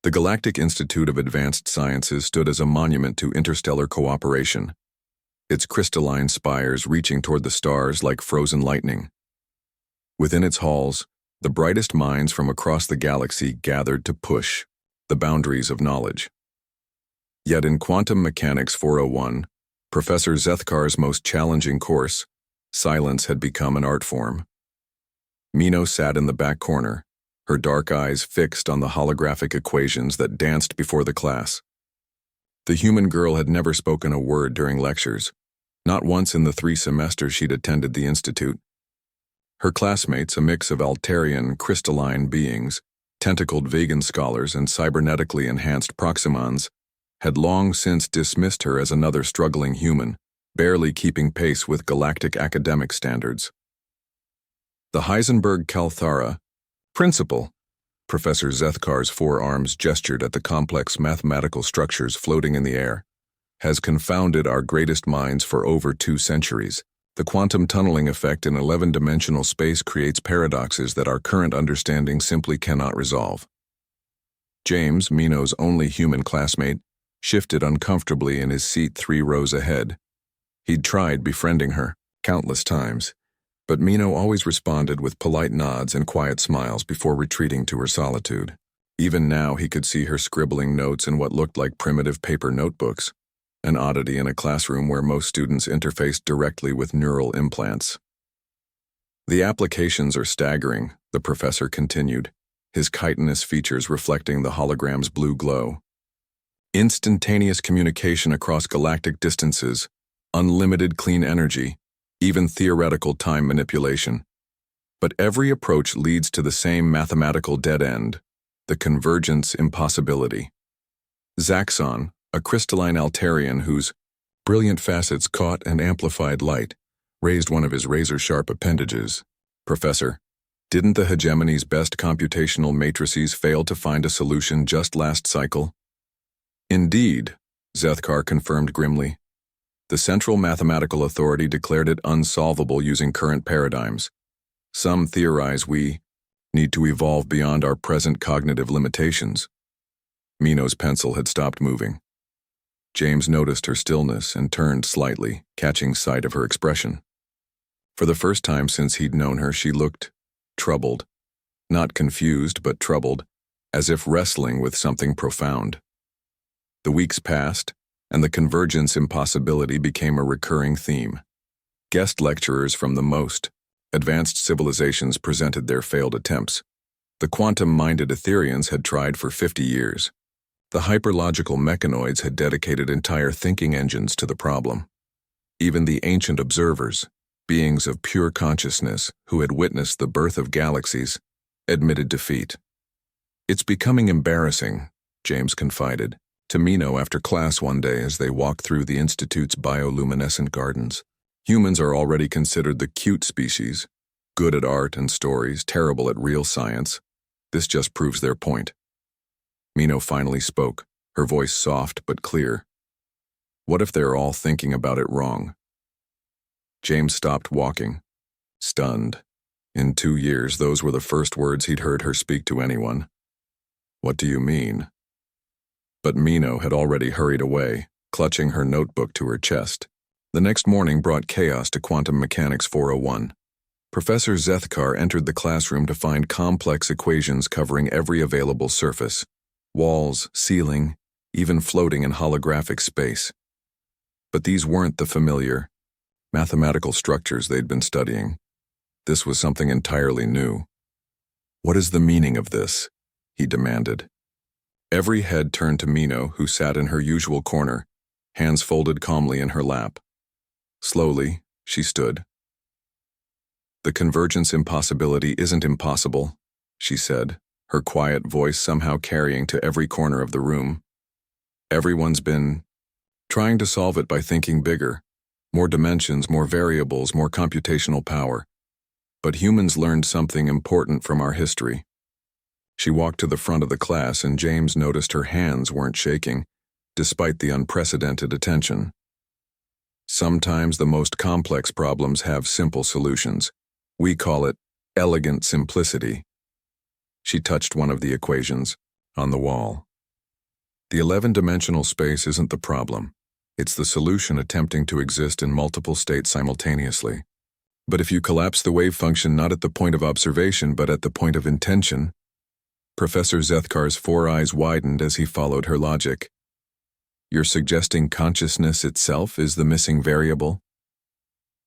The Galactic Institute of Advanced Sciences stood as a monument to interstellar cooperation, its crystalline spires reaching toward the stars like frozen lightning. Within its halls, the brightest minds from across the galaxy gathered to push the boundaries of knowledge. Yet in Quantum Mechanics 401, Professor Zethkar's most challenging course, silence had become an art form. Mino sat in the back corner, her dark eyes fixed on the holographic equations that danced before the class. The human girl had never spoken a word during lectures, not once in the 3 semesters she'd attended the institute. Her classmates, a mix of Altarian, crystalline beings, tentacled vegan scholars, and cybernetically enhanced proximans, had long since dismissed her as another struggling human, barely keeping pace with galactic academic standards. The Heisenberg Kalthara principle, Professor Zethkar's forearms gestured at the complex mathematical structures floating in the air, has confounded our greatest minds for over 2 centuries. The quantum tunneling effect in 11-dimensional space creates paradoxes that our current understanding simply cannot resolve. James, Mino's only human classmate, shifted uncomfortably in his seat 3 rows ahead. He'd tried befriending her countless times, but Mino always responded with polite nods and quiet smiles before retreating to her solitude. Even now he could see her scribbling notes in what looked like primitive paper notebooks, an oddity in a classroom where most students interfaced directly with neural implants. The applications are staggering, the professor continued, his chitinous features reflecting the hologram's blue glow. Instantaneous communication across galactic distances, unlimited clean energy, even theoretical time manipulation. But every approach leads to the same mathematical dead end, the convergence impossibility. Zaxxon, a crystalline Altarian whose brilliant facets caught and amplified light, raised one of his razor-sharp appendages. Professor, didn't the hegemony's best computational matrices fail to find a solution just last cycle? Indeed, Zethkar confirmed grimly. The Central Mathematical Authority declared it unsolvable using current paradigms. Some theorize we need to evolve beyond our present cognitive limitations. Mino's pencil had stopped moving. James noticed her stillness and turned slightly, catching sight of her expression. For the first time since he'd known her, she looked troubled. Not confused, but troubled, as if wrestling with something profound. The weeks passed, and the convergence impossibility became a recurring theme. Guest lecturers from the most advanced civilizations presented their failed attempts. The quantum-minded Etherians had tried for 50 years. The hyperlogical mechanoids had dedicated entire thinking engines to the problem. Even the ancient observers, beings of pure consciousness who had witnessed the birth of galaxies, admitted defeat. "It's becoming embarrassing," James confided to Mino after class one day as they walked through the Institute's bioluminescent gardens. Humans are already considered the cute species, good at art and stories, terrible at real science. This just proves their point. Mino finally spoke, her voice soft but clear. What if they're all thinking about it wrong? James stopped walking, stunned. In 2 years, those were the first words he'd heard her speak to anyone. What do you mean? But Mino had already hurried away, clutching her notebook to her chest. The next morning brought chaos to Quantum Mechanics 401. Professor Zethkar entered the classroom to find complex equations covering every available surface, walls, ceiling, even floating in holographic space. But these weren't the familiar mathematical structures they'd been studying. This was something entirely new. "What is the meaning of this?" he demanded. Every head turned to Mino, who sat in her usual corner, hands folded calmly in her lap. Slowly, she stood. "The convergence impossibility isn't impossible," she said, her quiet voice somehow carrying to every corner of the room. "Everyone's been trying to solve it by thinking bigger, more dimensions, more variables, more computational power. But humans learned something important from our history." She walked to the front of the class, and James noticed her hands weren't shaking, despite the unprecedented attention. "Sometimes the most complex problems have simple solutions. We call it elegant simplicity." She touched one of the equations on the wall. The 11-dimensional space isn't the problem. It's the solution attempting to exist in multiple states simultaneously. But if you collapse the wave function not at the point of observation but at the point of intention, Professor Zethkar's 4 eyes widened as he followed her logic. You're suggesting consciousness itself is the missing variable?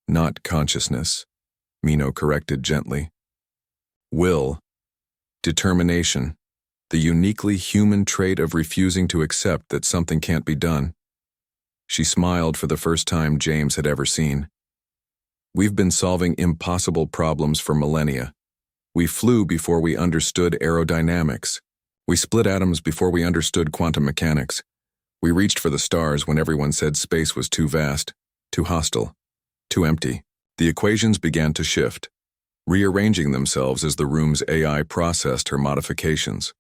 Not consciousness, Mino corrected gently. Will, determination, the uniquely human trait of refusing to accept that something can't be done. She smiled for the first time James had ever seen. We've been solving impossible problems for millennia. We flew before we understood aerodynamics. We split atoms before we understood quantum mechanics. We reached for the stars when everyone said space was too vast, too hostile, too empty. The equations began to shift, rearranging themselves as the room's AI processed her modifications.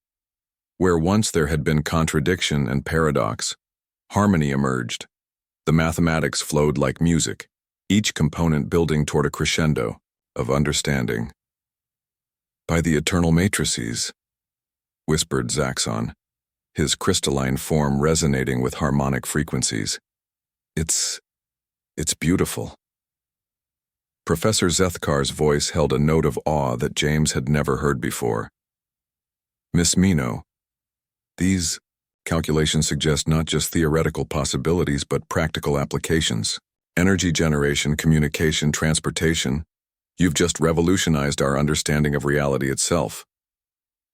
Where once there had been contradiction and paradox, harmony emerged. The mathematics flowed like music, each component building toward a crescendo of understanding. By the eternal matrices, whispered Zaxxon, his crystalline form resonating with harmonic frequencies. It's beautiful. Professor Zethkar's voice held a note of awe that James had never heard before. Miss Mino, these calculations suggest not just theoretical possibilities but practical applications. Energy generation, communication, transportation. You've just revolutionized our understanding of reality itself.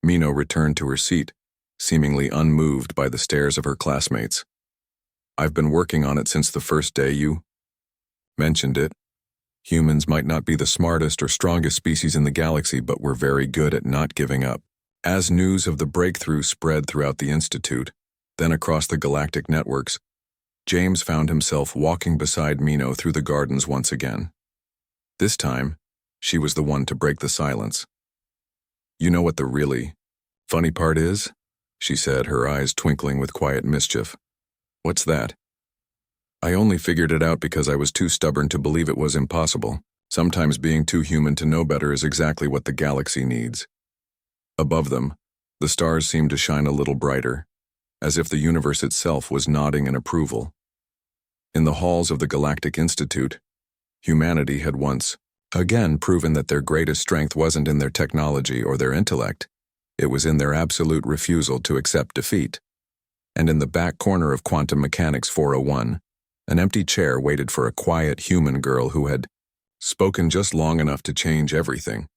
Mino returned to her seat, seemingly unmoved by the stares of her classmates. I've been working on it since the first day you mentioned it. Humans might not be the smartest or strongest species in the galaxy, but we're very good at not giving up. As news of the breakthrough spread throughout the Institute, then across the galactic networks, James found himself walking beside Mino through the gardens once again. This time, she was the one to break the silence. You know what the really funny part is? She said, her eyes twinkling with quiet mischief. What's that? I only figured it out because I was too stubborn to believe it was impossible. Sometimes being too human to know better is exactly what the galaxy needs. Above them, the stars seemed to shine a little brighter, as if the universe itself was nodding in approval. In the halls of the Galactic Institute, humanity had once again proven that their greatest strength wasn't in their technology or their intellect. It was in their absolute refusal to accept defeat. And in the back corner of Quantum Mechanics 401, an empty chair waited for a quiet human girl who had spoken just long enough to change everything.